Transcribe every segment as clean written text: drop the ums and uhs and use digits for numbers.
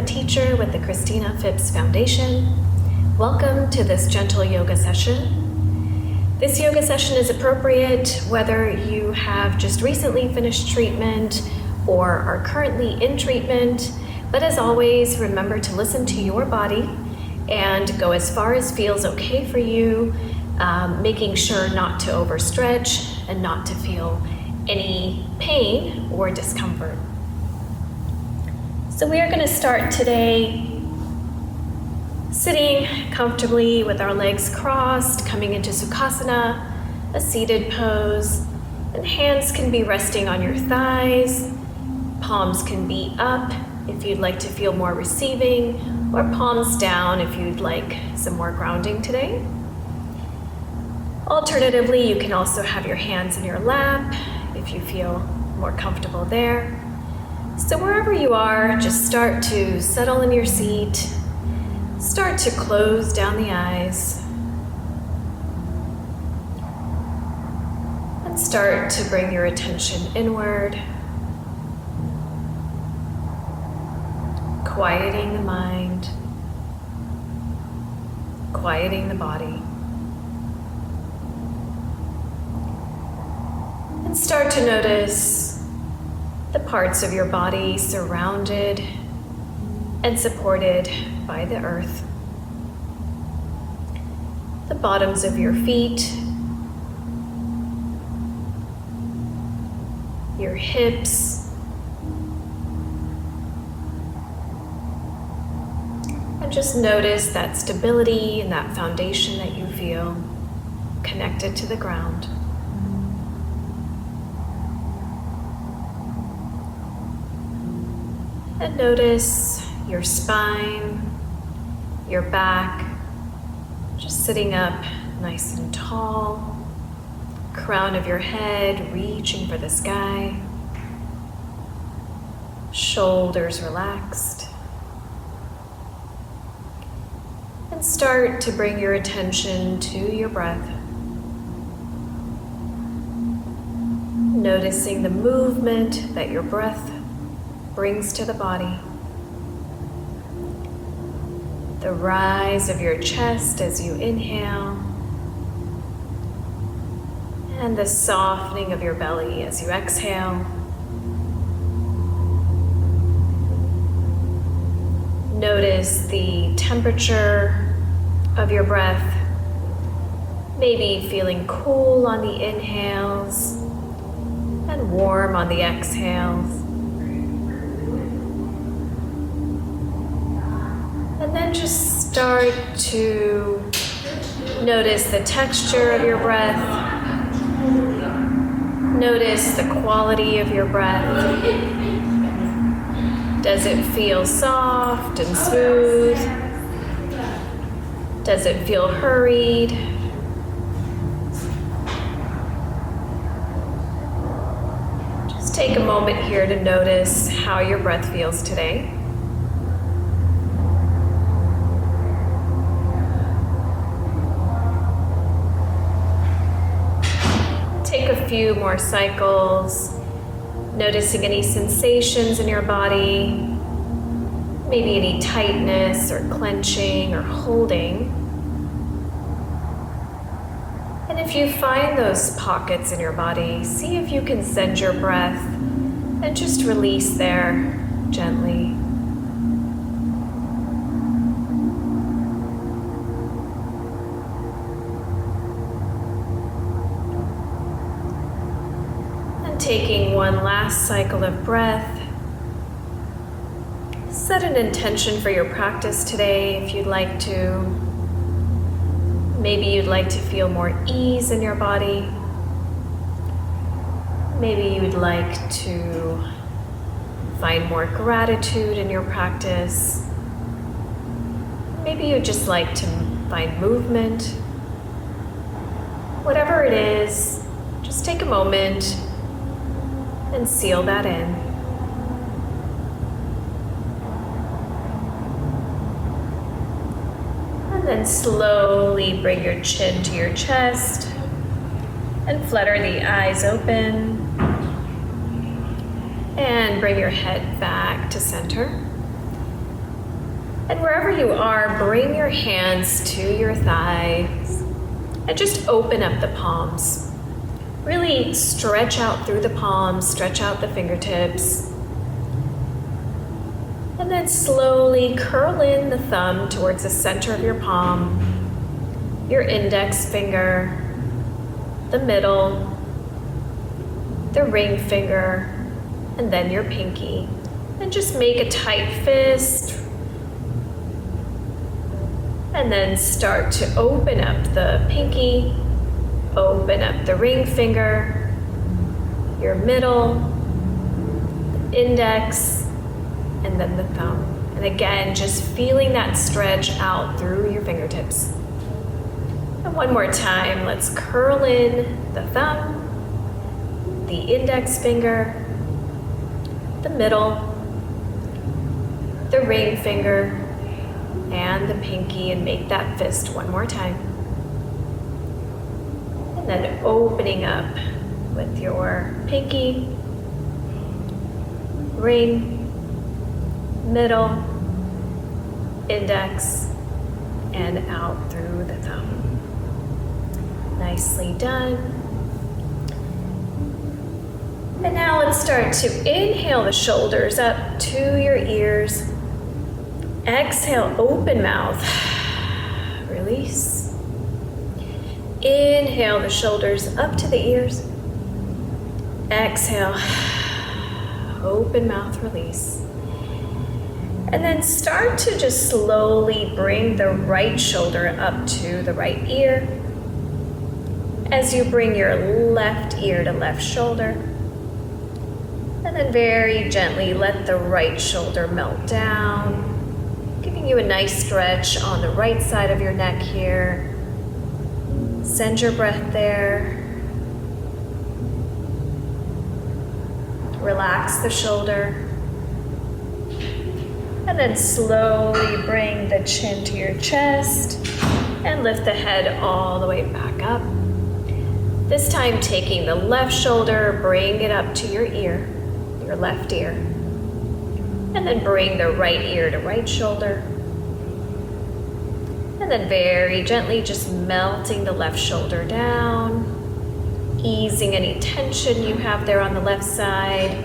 a teacher with the Christina Phipps Foundation. Welcome to this gentle yoga session. This yoga session is appropriate whether you have just recently finished treatment or are currently in treatment, but as always, remember to listen to your body and go as far as feels okay for you, making sure not to overstretch and not to feel any pain or discomfort. So we are going to start today sitting comfortably with our legs crossed, coming into Sukhasana, a seated pose, and hands can be resting on your thighs, palms can be up if you'd like to feel more receiving, or palms down if you'd like some more grounding today. Alternatively, you can also have your hands in your lap if you feel more comfortable there. So wherever you are, just start to settle in your seat, start to close down the eyes, and start to bring your attention inward, quieting the mind, quieting the body. And start to notice the parts of your body surrounded and supported by the earth. The bottoms of your feet, your hips, and just notice that stability and that foundation that you feel connected to the ground. And notice your spine, your back, just sitting up nice and tall, crown of your head reaching for the sky, shoulders relaxed. And start to bring your attention to your breath, noticing the movement that your breath brings to the body. The rise of your chest as you inhale, and the softening of your belly as you exhale. Notice the temperature of your breath, maybe feeling cool on the inhales and warm on the exhales. And then just start to notice the texture of your breath. Notice the quality of your breath. Does it feel soft and smooth? Does it feel hurried? Just take a moment here to notice how your breath feels today. Take a few more cycles, noticing any sensations in your body, maybe any tightness or clenching or holding. And if you find those pockets in your body, see if you can send your breath and just release there gently. Taking one last cycle of breath, set an intention for your practice today if you'd like to. Maybe you'd like to feel more ease in your body. Maybe you'd like to find more gratitude in your practice. Maybe you'd just like to find movement. Whatever it is, just take a moment and seal that in. And then slowly bring your chin to your chest and flutter the eyes open. And bring your head back to center. And wherever you are, bring your hands to your thighs and just open up the palms. Really stretch out through the palms, stretch out the fingertips. And then slowly curl in the thumb towards the center of your palm, your index finger, the middle, the ring finger, and then your pinky. And just make a tight fist. And then start to open up the pinky, open up the ring finger, your middle, the index, and then the thumb. And again, just feeling that stretch out through your fingertips. And one more time, let's curl in the thumb, the index finger, the middle, the ring finger, and the pinky, and make that fist one more time. And then opening up with your pinky, ring, middle, index, and out through the thumb. Nicely done. And now let's start to inhale the shoulders up to your ears. Exhale, open mouth, release. Inhale the shoulders up to the ears. Exhale, open mouth, release. And then start to just slowly bring the right shoulder up to the right ear. As you bring your left ear to left shoulder. And then very gently let the right shoulder melt down. Giving you a nice stretch on the right side of your neck here. Send your breath there. Relax the shoulder. And then slowly bring the chin to your chest and lift the head all the way back up. This time taking the left shoulder, bring it up to your ear, your left ear. And then bring the right ear to right shoulder. And then very gently just melting the left shoulder down, easing any tension you have there on the left side,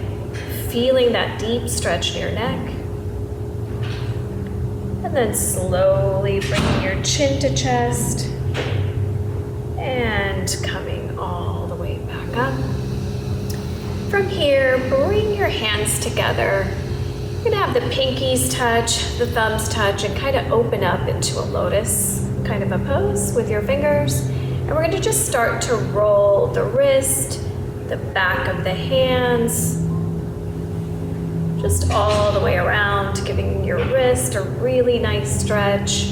feeling that deep stretch in your neck. And then slowly bringing your chin to chest and coming all the way back up. From here, bring your hands together. You're gonna have the pinkies touch, the thumbs touch, and kind of open up into a lotus kind of a pose with your fingers. And we're gonna just start to roll the wrist, the back of the hands, just all the way around, giving your wrist a really nice stretch.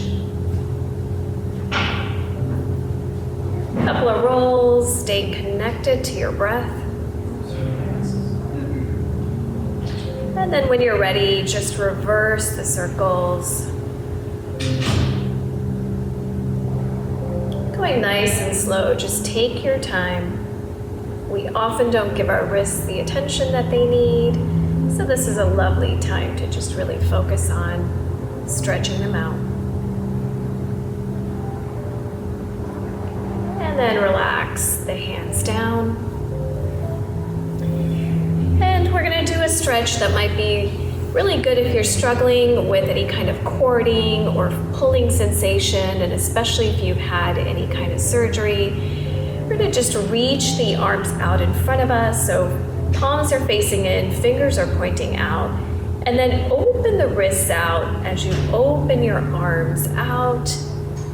Couple of rolls, stay connected to your breath. And then when you're ready, just reverse the circles. Going nice and slow, just take your time. We often don't give our wrists the attention that they need, so this is a lovely time to just really focus on stretching them out. And then relax the hands down. And we're gonna do a stretch that might be really good if you're struggling with any kind of cording or pulling sensation, and especially if you've had any kind of surgery. We're gonna just reach the arms out in front of us, so palms are facing in, fingers are pointing out, and then open the wrists out as you open your arms out.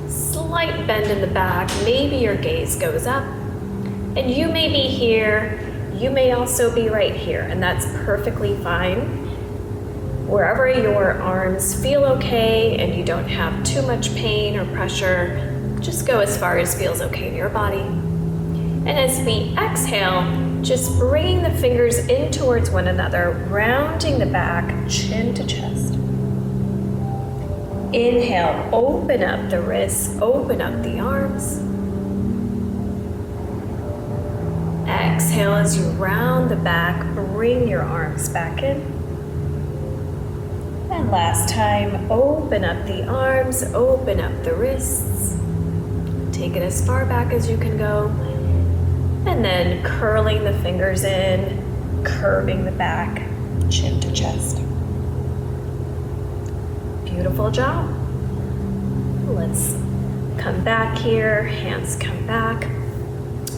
Slight bend in the back, maybe your gaze goes up, and you may be here, you may also be right here, and that's perfectly fine. Wherever your arms feel okay and you don't have too much pain or pressure, just go as far as feels okay in your body. And as we exhale, just bringing the fingers in towards one another, rounding the back, chin to chest. Inhale, open up the wrists, open up the arms. Exhale as you round the back, bring your arms back in. And last time, open up the arms, open up the wrists. Take it as far back as you can go. And then curling the fingers in, curving the back, chin to chest. Beautiful job. Let's come back here, hands come back.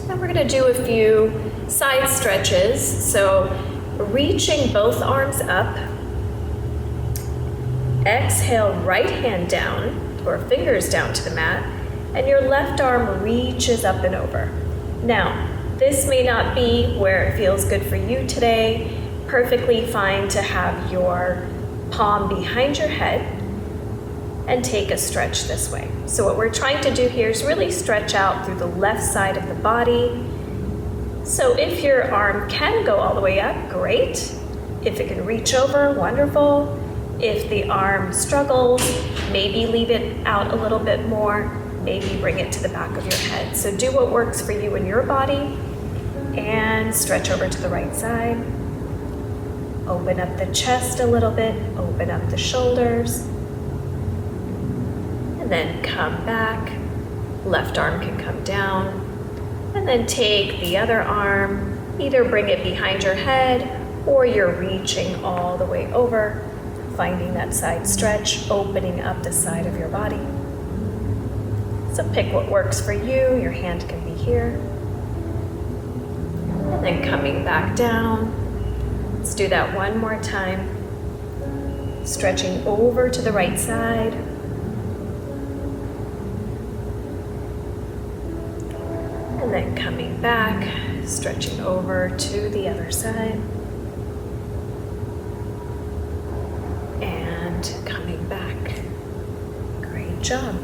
And we're gonna do a few side stretches. So reaching both arms up. Exhale, right hand down, or fingers down to the mat, and your left arm reaches up and over. Now, this may not be where it feels good for you today. Perfectly fine to have your palm behind your head and take a stretch this way. So what we're trying to do here is really stretch out through the left side of the body. So if your arm can go all the way up, great. If it can reach over, wonderful. If the arm struggles, maybe leave it out a little bit more, maybe bring it to the back of your head. So do what works for you in your body and stretch over to the right side. Open up the chest a little bit, open up the shoulders, and then come back. Left arm can come down, and then take the other arm, either bring it behind your head or you're reaching all the way over. Finding that side stretch, opening up the side of your body. So pick what works for you. Your hand can be here. And then coming back down. Let's do that one more time. Stretching over to the right side. And then coming back, stretching over to the other side. Coming back. Great job.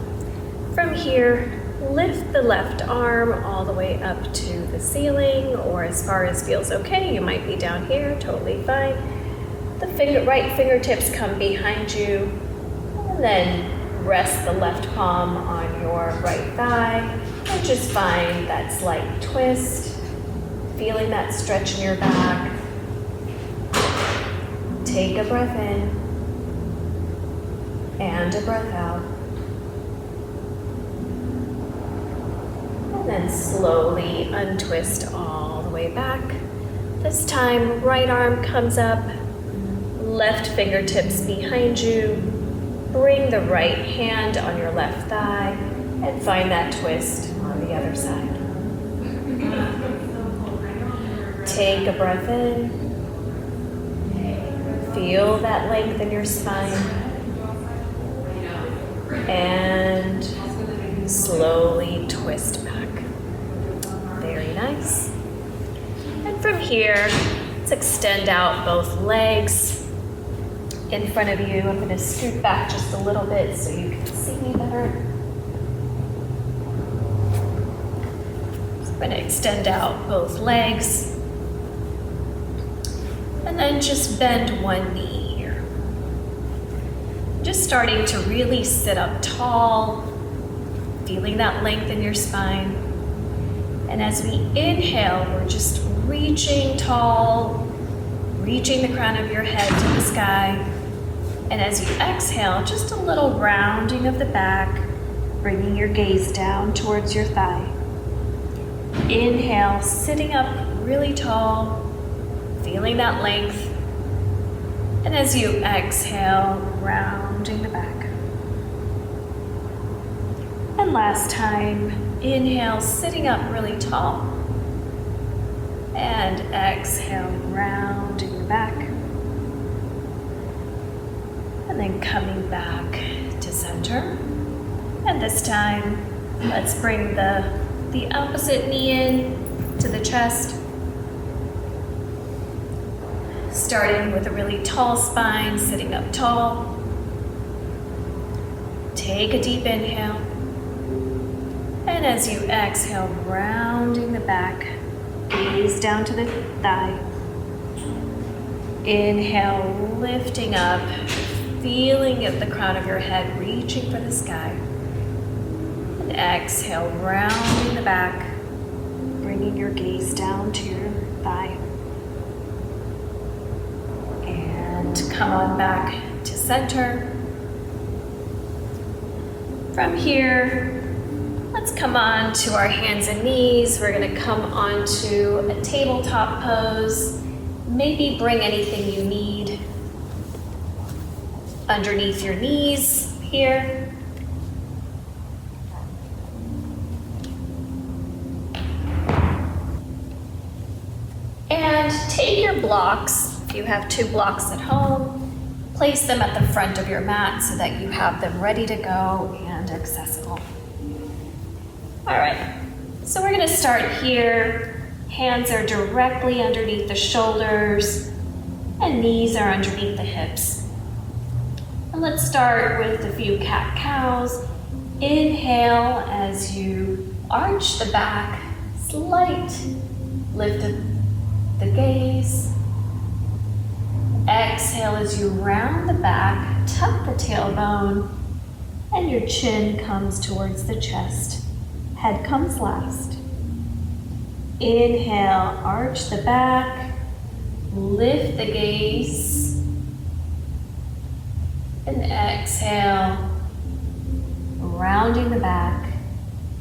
From here, lift the left arm all the way up to the ceiling, or as far as feels okay. You might be down here, totally fine. The right fingertips come behind you, and then rest the left palm on your right thigh, and just find that slight twist, feeling that stretch in your back. Take a breath in. And a breath out. And then slowly untwist all the way back. This time, right arm comes up, left fingertips behind you. Bring the right hand on your left thigh and find that twist on the other side. Take a breath in. Feel that length in your spine. And slowly twist back. Very nice. And from here, let's extend out both legs in front of you. I'm going to scoot back just a little bit so you can see me better. So I'm going to extend out both legs. And then just bend one knee. Just starting to really sit up tall, feeling that length in your spine. And as we inhale, we're just reaching tall, reaching the crown of your head to the sky. And as you exhale, just a little rounding of the back, bringing your gaze down towards your thigh. Inhale, sitting up really tall, feeling that length. And as you exhale, rounding the back. And last time, inhale, sitting up really tall. And exhale, rounding the back. And then coming back to center. And this time, let's bring the opposite knee in to the chest. Starting with a really tall spine, sitting up tall. Take a deep inhale. And as you exhale, rounding the back, gaze down to the thigh. Inhale, lifting up, feeling at the crown of your head, reaching for the sky. And exhale, rounding the back, bringing your gaze down to your thigh. And come on back to center. From here, let's come on to our hands and knees. We're going to come onto a tabletop pose. Maybe bring anything you need underneath your knees here. And take your blocks, if you have 2 blocks at home, place them at the front of your mat so that you have them ready to go and accessible. All right, so we're gonna start here. Hands are directly underneath the shoulders and knees are underneath the hips. And let's start with a few cat-cows. Inhale as you arch the back, slight lift of the gaze. Exhale as you round the back, tuck the tailbone, and your chin comes towards the chest. Head comes last. Inhale, arch the back, lift the gaze, and exhale, rounding the back,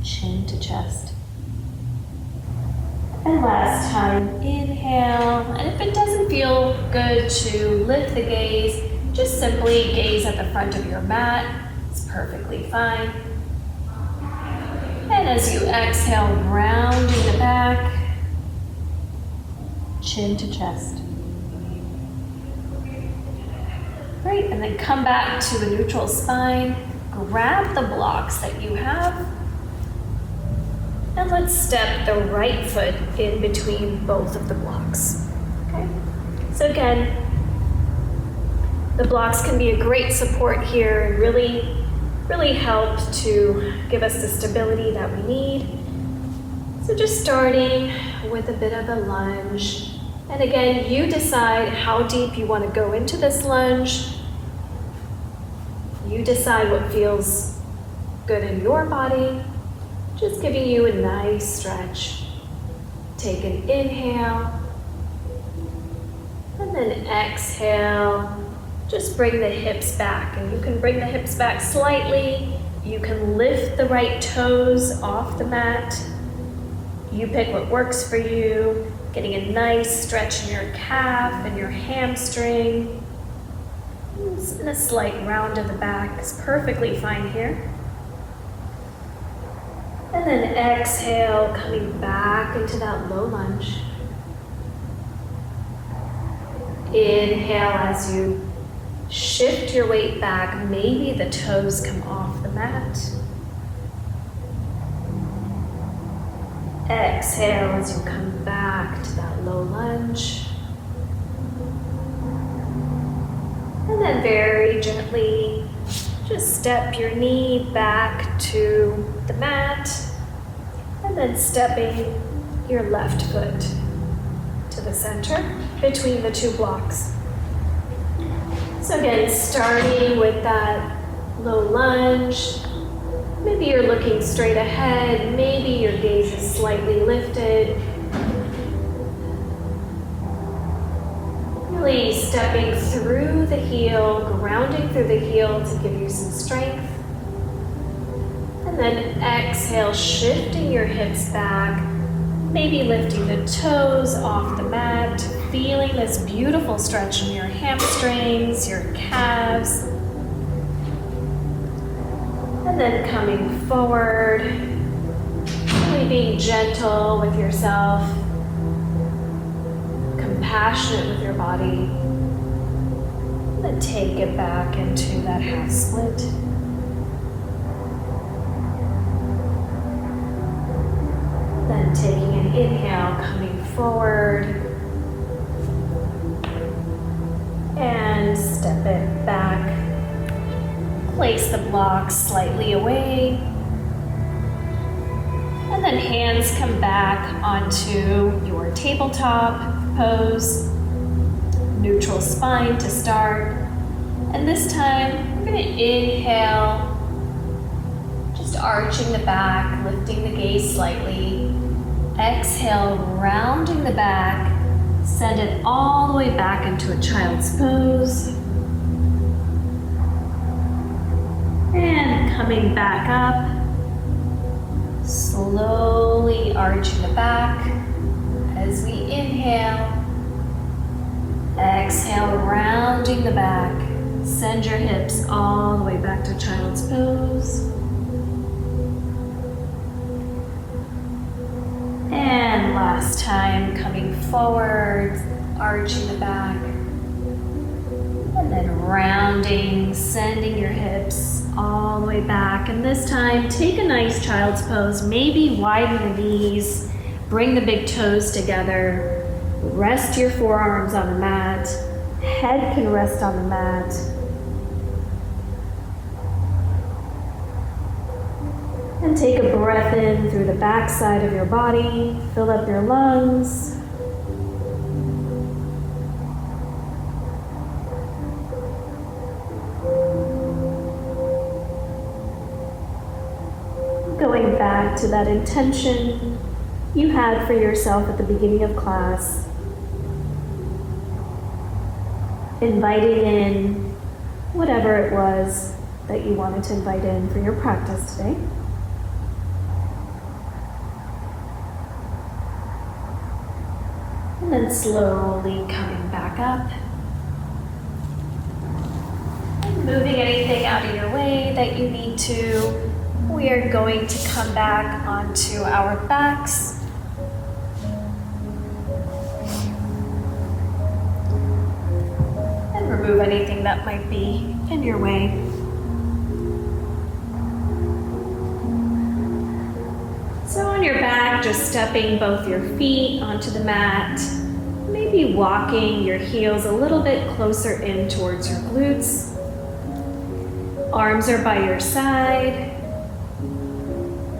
chin to chest. And last time, inhale, and if it doesn't feel good to lift the gaze, just simply gaze at the front of your mat. It's perfectly fine. And as you exhale, rounding the back, chin to chest. Great, and then come back to a neutral spine. Grab the blocks that you have. And let's step the right foot in between both of the blocks. Okay? So again, the blocks can be a great support here and really help to give us the stability that we need. So just starting with a bit of a lunge. And again, you decide how deep you want to go into this lunge. You decide what feels good in your body. Just giving you a nice stretch. Take an inhale, and then exhale. Just bring the hips back, and you can bring the hips back slightly. You can lift the right toes off the mat. You pick what works for you. Getting a nice stretch in your calf and your hamstring. And a slight round of the back is perfectly fine here. And then exhale, coming back into that low lunge. Inhale as you shift your weight back. Maybe the toes come off the mat. Exhale as you come back to that low lunge. And then very gently, just step your knee back to the mat, and then stepping your left foot to the center between the 2 blocks. So again, starting with that low lunge. Maybe you're looking straight ahead, maybe your gaze is slightly lifted. Really stepping through the heel, grounding through the heel to give you some strength. And then exhale, shifting your hips back, maybe lifting the toes off the mat, feeling this beautiful stretch in your hamstrings, your calves. And then coming forward, really being gentle with yourself, compassionate with your body. Then take it back into that half split. Then taking an inhale, coming forward. And step it back. Place the blocks slightly away. And then hands come back onto your tabletop pose. Neutral spine to start. And this time, we're going to inhale, just arching the back, lifting the gaze slightly. Exhale, rounding the back. Send it all the way back into a child's pose. And coming back up, slowly arching the back as we inhale. Exhale, rounding the back. Send your hips all the way back to child's pose. And last time, coming forward, arching the back. And then rounding, sending your hips all the way back. And this time, take a nice child's pose. Maybe widen the knees, bring the big toes together. Rest your forearms on the mat. Head can rest on the mat. And take a breath in through the back side of your body. Fill up your lungs. Going back to that intention you had for yourself at the beginning of class. Inviting in whatever it was that you wanted to invite in for your practice today. And then slowly coming back up. And moving anything out of your way that you need to. We are going to come back onto our backs. And remove anything that might be in your way. So on your back, just stepping both your feet onto the mat, maybe walking your heels a little bit closer in towards your glutes. Arms are by your side.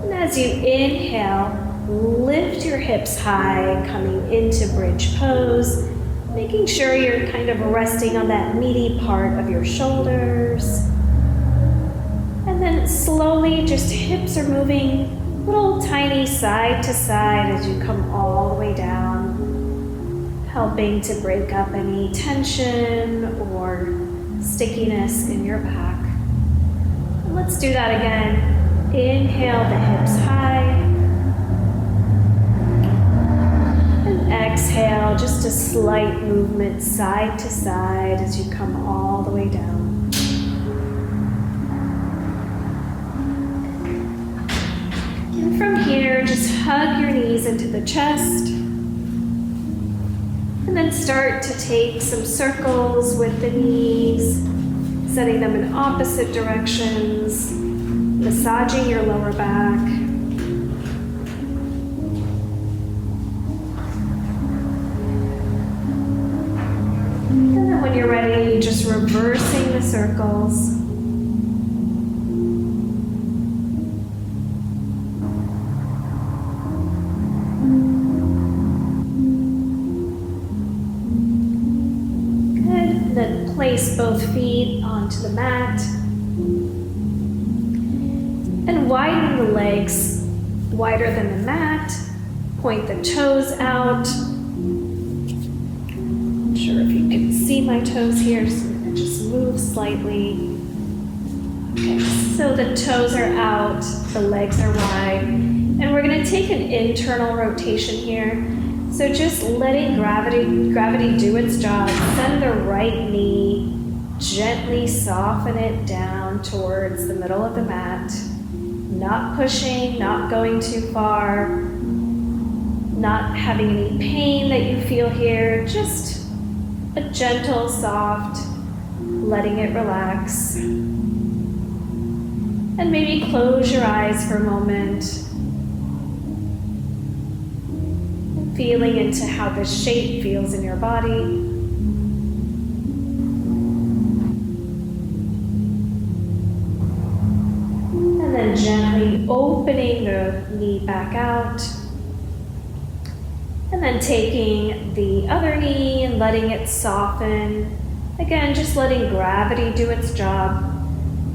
And as you inhale, lift your hips high, coming into bridge pose, making sure you're kind of resting on that meaty part of your shoulders. And then slowly, just hips are moving little tiny side to side as you come all the way down, helping to break up any tension or stickiness in your back. And let's do that again. Inhale the hips high. And exhale, just a slight movement side to side as you come all the way down. And from here, just hug your knees into the chest. And then start to take some circles with the knees, setting them in opposite directions, massaging your lower back. And then when you're ready, just reversing the circles. Place both feet onto the mat and widen the legs wider than the mat. Point the toes out. Not sure if you can see my toes here, so I'm going to just move slightly. Okay, so the toes are out, the legs are wide, and we're going to take an internal rotation here. So just letting gravity do its job. Send the right knee, gently soften it down towards the middle of the mat. Not pushing, not going too far, not having any pain that you feel here. Just a gentle, soft, letting it relax. And maybe close your eyes for a moment. Feeling into how this shape feels in your body. And then gently opening the knee back out. And then taking the other knee and letting it soften. Again, just letting gravity do its job.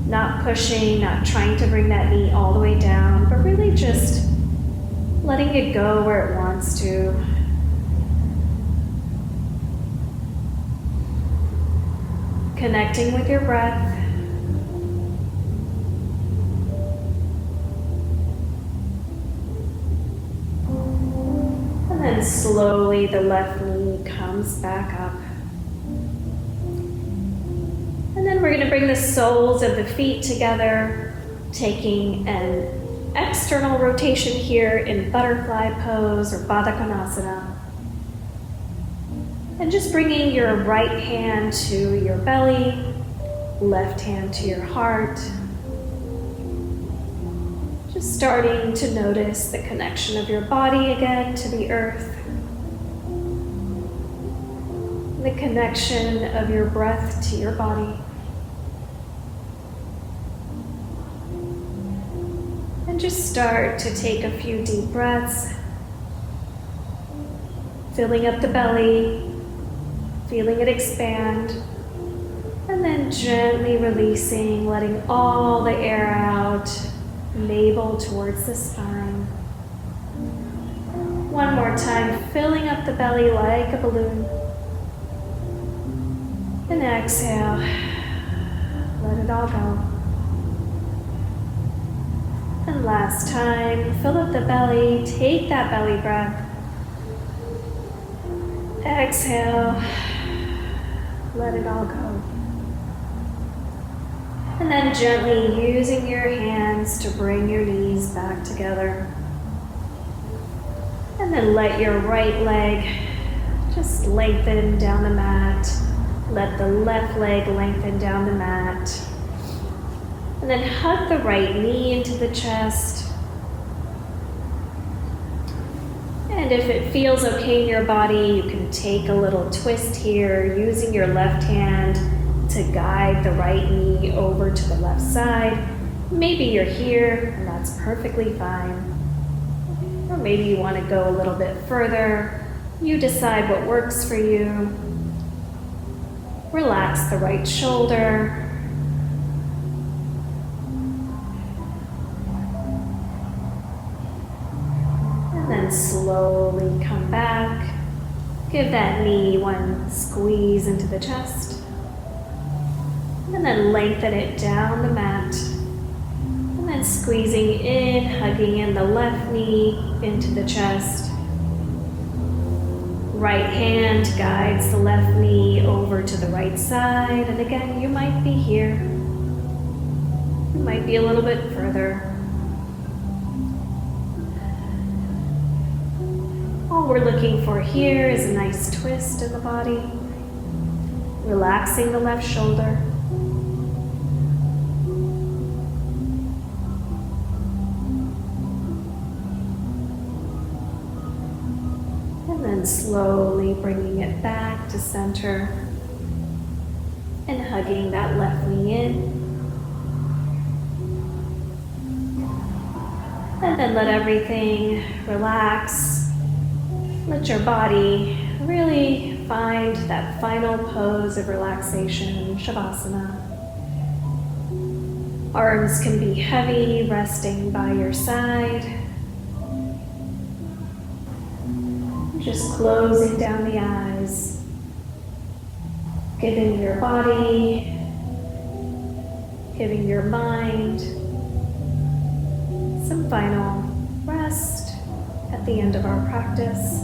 Not pushing, not trying to bring that knee all the way down, but really just letting it go where it wants to. Connecting with your breath. then slowly the left knee comes back up. And then we're going to bring the soles of the feet together, taking an external rotation here in butterfly pose or Baddha Konasana. And just bringing your right hand to your belly, left hand to your heart. Just starting to notice the connection of your body again to the earth. The connection of your breath to your body. And just start to take a few deep breaths, filling up the belly, feeling it expand, and then gently releasing, letting all the air out, navel towards the spine. One more time, filling up the belly like a balloon. And exhale, let it all go. And last time, fill up the belly, take that belly breath. Exhale, let it all go. And then gently using your hands to bring your knees back together. And then let your right leg just lengthen down the mat. Let the left leg lengthen down the mat. And then hug the right knee into the chest. And if it feels okay in your body, you can take a little twist here using your left hand to guide the right knee over to the left side. Maybe you're here and that's perfectly fine. Or maybe you want to go a little bit further. You decide what works for you. Relax the right shoulder. And then slowly come back. Give that knee one squeeze into the chest. And then lengthen it down the mat. And then squeezing in, hugging in the left knee into the chest. Right hand guides the left knee over to the right side. And again, you might be here. You might be a little bit further. All we're looking for here is a nice twist in the body. Relaxing the left shoulder. And then slowly bringing it back to center and hugging that left knee in. And then let everything relax. Let your body really find that final pose of relaxation, Shavasana. Arms can be heavy, resting by your side. Just closing down the eyes. Giving your body, giving your mind some final rest at the end of our practice.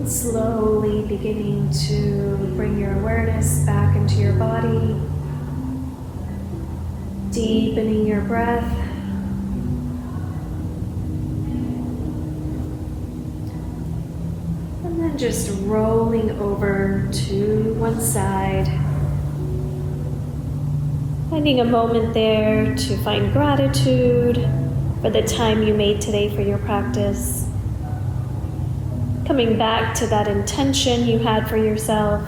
Slowly beginning to bring your awareness back into your body, deepening your breath. And then just rolling over to one side, Finding a moment there to find gratitude for the time you made today for your practice. Coming back to that intention you had for yourself.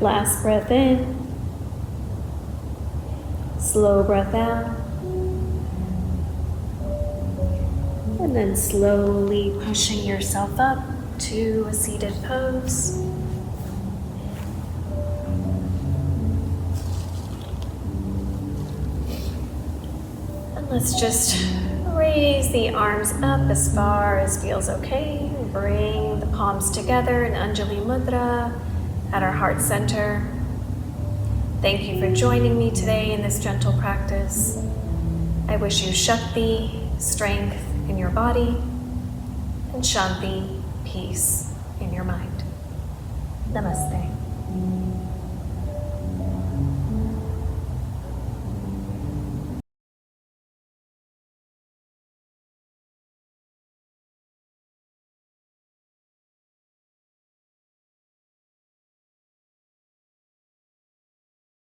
Last breath in. Slow breath out. And then slowly pushing yourself up to a seated pose. And let's just raise the arms up as far as feels okay. Bring the palms together in Anjali Mudra at our heart center. Thank you for joining me today in this gentle practice. I wish you Shakti, strength in your body, and Shanti, peace in your mind. Namaste.